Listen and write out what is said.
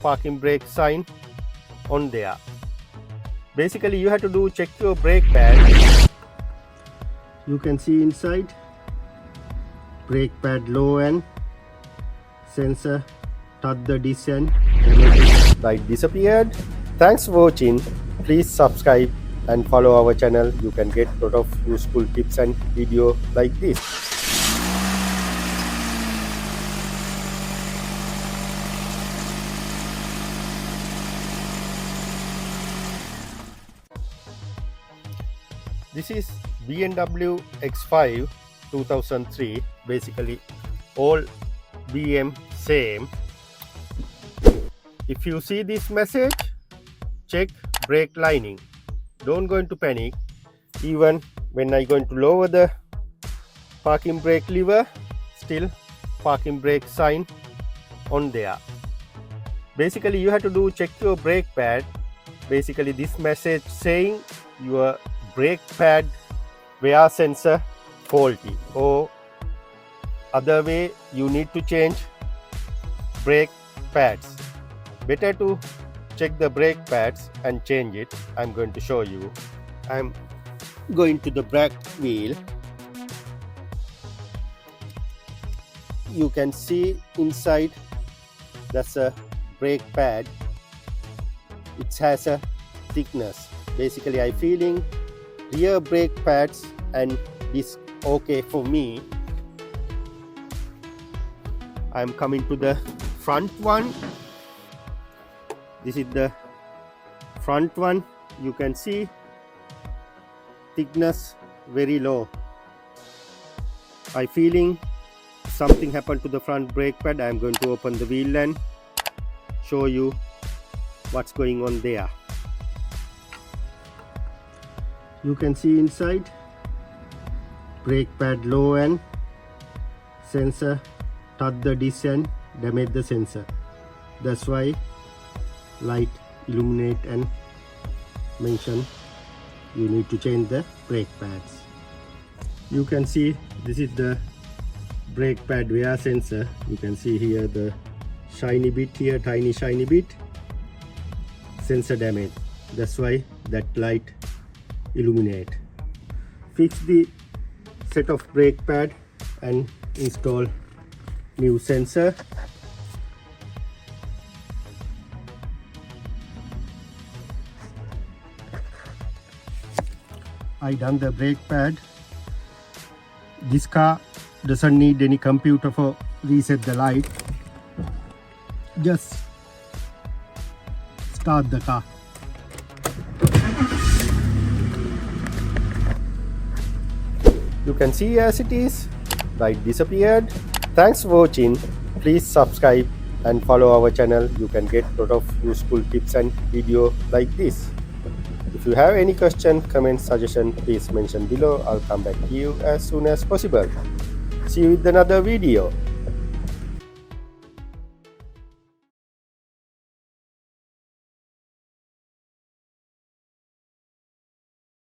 parking brake sign on there. Basically you have to do check your brake pad. You can see inside brake pad low end sensor, touch the disc and light disappeared. Thanks for watching. Please subscribe and follow our channel. You can get a lot of useful tips and video like this. This is BMW X5 2003. Basically all BM same. If you see this message, check brake lining. Don't go into panic. Even when I going to lower the parking brake lever, still parking brake sign on there. Basically you have to do check your brake pad. Basically this message saying your brake pad wear sensor faulty, or other way you need to change brake pads. Better to check the brake pads and change it. I'm going to show you. I'm going to the brake wheel. You can see inside that's a brake pad. It has a thickness. Basically I feeling rear brake pads and this okay for me. I'm coming to the front one. This is the front one. You can see thickness very low. I feeling something happened to the front brake pad. I'm going to open the wheel and show you what's going on there. You can see inside brake pad low end sensor, touch the disc and damage the sensor. That's why light illuminate and mention you need to change the brake pads. You can see this is the brake pad wear sensor. You can see here the shiny bit here, tiny shiny bit, sensor damage. That's why that light illuminate. Fix the set of brake pad and install new sensor. I done the brake pad. This car doesn't need any computer for reset the light. Just start the car. You can see as it is, light disappeared. Thanks for watching. Please subscribe and follow our channel. You can get a lot of useful tips and video like this. If you have any question, comment, suggestion, please mention below. I'll come back to you as soon as possible. See you with another video.